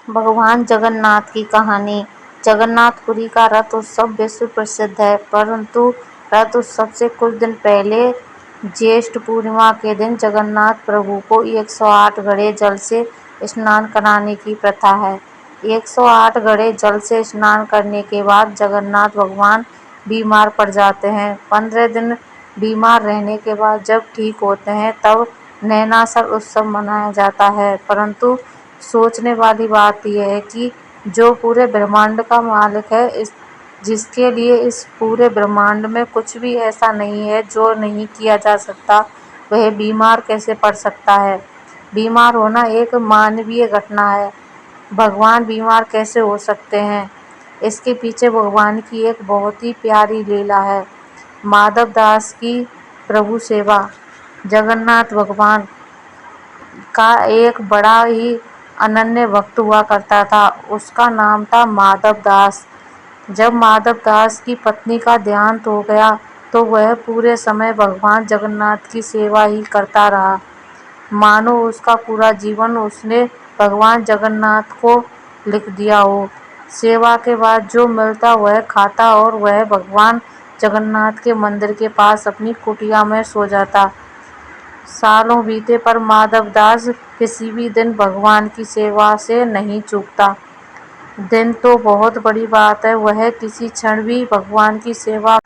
भगवान जगन्नाथ की कहानी। जगन्नाथपुरी का रथ उत्सव विश्व प्रसिद्ध है, परंतु रथ उत्सव से कुछ दिन पहले ज्येष्ठ पूर्णिमा के दिन जगन्नाथ प्रभु को 108 घड़े जल से स्नान कराने की प्रथा है। 108 घड़े जल से स्नान करने के बाद जगन्नाथ भगवान बीमार पड़ जाते हैं। 15 दिन बीमार रहने के बाद जब ठीक होते हैं तब नैनासर उत्सव मनाया जाता है। परंतु सोचने वाली बात यह है कि जो पूरे ब्रह्मांड का मालिक है, जिसके लिए इस पूरे ब्रह्मांड में कुछ भी ऐसा नहीं है जो नहीं किया जा सकता, वह बीमार कैसे पड़ सकता है। बीमार होना एक मानवीय घटना है। भगवान बीमार कैसे हो सकते हैं? इसके पीछे भगवान की एक बहुत ही प्यारी लीला है। माधव दास की प्रभु सेवा। जगन्नाथ भगवान का एक बड़ा ही अनन्य भक्त हुआ करता था। उसका नाम था माधव दास। जब माधव दास की पत्नी का देहांत हो गया तो वह पूरे समय भगवान जगन्नाथ की सेवा ही करता रहा। मानो उसका पूरा जीवन उसने भगवान जगन्नाथ को लिख दिया हो। सेवा के बाद जो मिलता वह खाता और वह भगवान जगन्नाथ के मंदिर के पास अपनी कुटिया में सो जाता। सालों बीते पर माधव दास किसी भी दिन भगवान की सेवा से नहीं चूकता। दिन तो बहुत बड़ी बात है, वह किसी क्षण भी भगवान की सेवा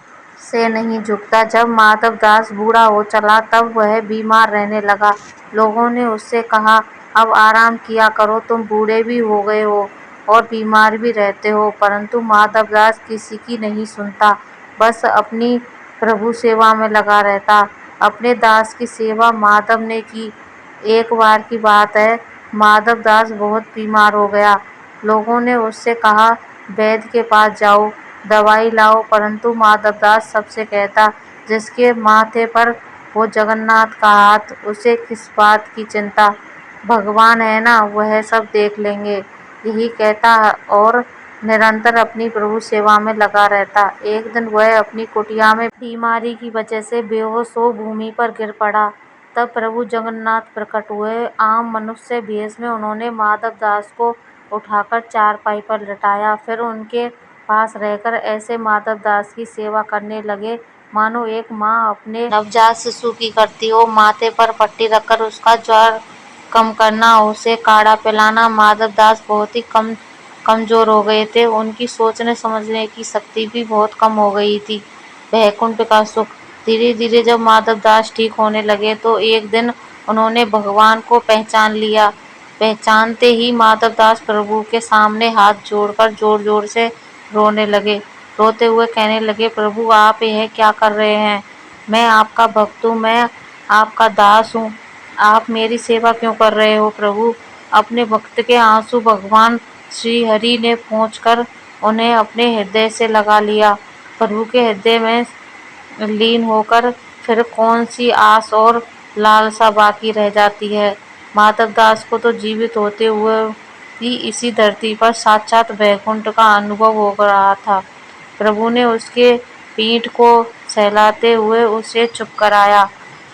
से नहीं झुकता। जब माधव दास बूढ़ा हो चला तब वह बीमार रहने लगा। लोगों ने उससे कहा, अब आराम किया करो, तुम बूढ़े भी हो गए हो और बीमार भी रहते हो। परंतु माधव दास किसी की नहीं सुनता, बस अपनी प्रभु सेवा में लगा रहता। अपने दास की सेवा माधव ने की। एक बार की बात है, माधव दास बहुत बीमार हो गया। लोगों ने उससे कहा, वैद्य के पास जाओ, दवाई लाओ, परंतु माधव दास सबसे कहता, जिसके माथे पर वो जगन्नाथ का हाथ, उसे किस बात की चिंता, भगवान है ना, वह सब देख लेंगे, यही कहता और निरंतर अपनी प्रभु सेवा में लगा रहता। एक दिन वह अपनी कुटिया में बीमारी की वजह से बेहोश हो भूमि पर गिर पड़ा। तब प्रभु जगन्नाथ प्रकट हुए। आम मनुष्य भेष में उन्होंने माधव दास को उठाकर चारपाई पर लिटाया। फिर उनके पास रहकर ऐसे माधव दास की सेवा करने लगे मानो एक माँ अपने नवजात शिशु की करती हो। माथे पर पट्टी रखकर उसका ज्वर कम करना, उसे काढ़ा पिलाना। माधव दास बहुत ही कमजोर हो गए थे। उनकी सोचने समझने की शक्ति भी बहुत कम हो गई थी। वैकुंठ का सुख। धीरे धीरे जब माधव दास ठीक होने लगे तो एक दिन उन्होंने भगवान को पहचान लिया। पहचानते ही माधव दास प्रभु के सामने हाथ जोड़कर जोर जोर से रोने लगे। रोते हुए कहने लगे, प्रभु आप यह क्या कर रहे हैं? मैं आपका भक्त हूँ, मैं आपका दास हूँ, आप मेरी सेवा क्यों कर रहे हो प्रभु? अपने भक्त के आंसू भगवान श्री हरि ने पोंछकर उन्हें अपने हृदय से लगा लिया। प्रभु के हृदय में लीन होकर फिर कौन सी आस और लालसा बाकी रह जाती है। माधव दास को तो जीवित होते हुए ही इसी धरती पर साक्षात वैकुंठ का अनुभव हो रहा था। प्रभु ने उसके पीठ को सहलाते हुए उसे चुप कराया।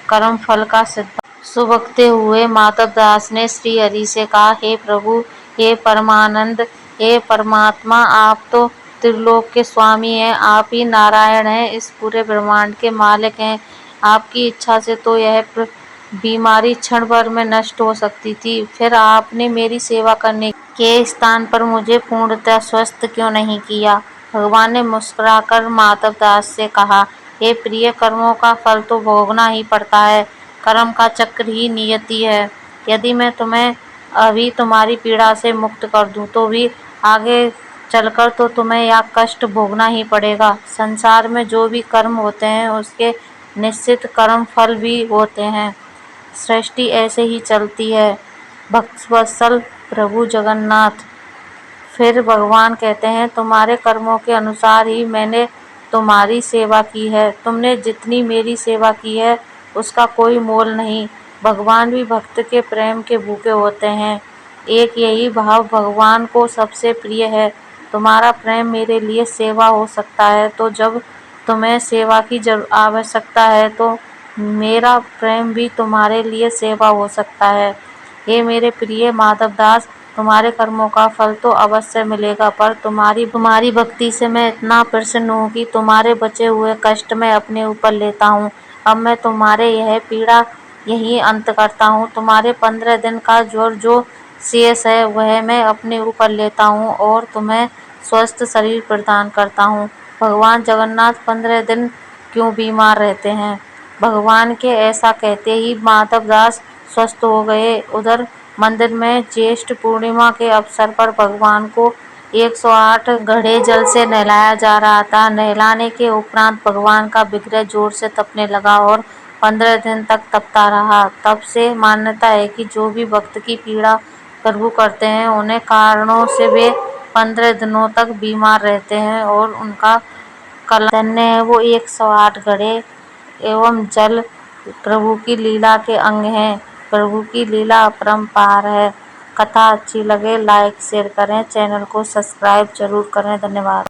कर्म फल का सिद्धांत सुबकते हुए माधव दास ने श्री हरि से कहा, हे प्रभु, हे परमानंद, हे परमात्मा, आप तो त्रिलोक के स्वामी हैं, आप ही नारायण हैं, इस पूरे ब्रह्मांड के मालिक हैं। आपकी इच्छा से तो यह बीमारी क्षण भर में नष्ट हो सकती थी, फिर आपने मेरी सेवा करने के स्थान पर मुझे पूर्णतः स्वस्थ क्यों नहीं किया? भगवान ने मुस्कुराकर माधव दास से कहा, हे प्रिय, कर्मों का फल तो भोगना ही पड़ता है। कर्म का चक्र ही नियति है। यदि मैं तुम्हें अभी तुम्हारी पीड़ा से मुक्त कर दूं तो भी आगे चलकर तो तुम्हें यह कष्ट भोगना ही पड़ेगा। संसार में जो भी कर्म होते हैं उसके निश्चित कर्म फल भी होते हैं। सृष्टि ऐसे ही चलती है। भक्तवत्सल प्रभु जगन्नाथ। फिर भगवान कहते हैं, तुम्हारे कर्मों के अनुसार ही मैंने तुम्हारी सेवा की है। तुमने जितनी मेरी सेवा की है उसका कोई मोल नहीं। भगवान भी भक्त के प्रेम के भूखे होते हैं। एक यही भाव भगवान को सबसे प्रिय है। तुम्हारा प्रेम मेरे लिए सेवा हो सकता है, तो जब तुम्हें सेवा की आवश्यकता है तो मेरा प्रेम भी तुम्हारे लिए सेवा हो सकता है। हे मेरे प्रिय माधव दास, तुम्हारे कर्मों का फल तो अवश्य मिलेगा, पर तुम्हारी भक्ति से मैं इतना प्रसन्न हूँ कि तुम्हारे बचे हुए कष्ट मैं अपने ऊपर लेता हूँ। अब मैं तुम्हारे यह पीड़ा यही अंत करता हूँ। तुम्हारे 15 दिन का ज्वर जो शेष है वह मैं अपने ऊपर लेता हूँ और तुम्हें स्वस्थ शरीर प्रदान करता हूँ। भगवान जगन्नाथ 15 दिन क्यों बीमार रहते हैं? भगवान के ऐसा कहते ही माधवदास स्वस्थ हो गए। उधर मंदिर में ज्येष्ठ पूर्णिमा के अवसर पर भगवान को 108 घड़े जल से नहलाया जा रहा था। नहलाने के उपरांत भगवान का विग्रह जोर से तपने लगा और 15 दिन तक तपता रहा। तब से मान्यता है कि जो भी भक्त की पीड़ा प्रभु करते हैं उन्हें कारणों से वे 15 दिनों तक बीमार रहते हैं और उनका कला धन्य है। वो 108 घड़े एवं जल प्रभु की लीला के अंग हैं। प्रभु की लीला अपरंपार है। कथा अच्छी लगे लाइक शेयर करें, चैनल को सब्सक्राइब जरूर करें। धन्यवाद।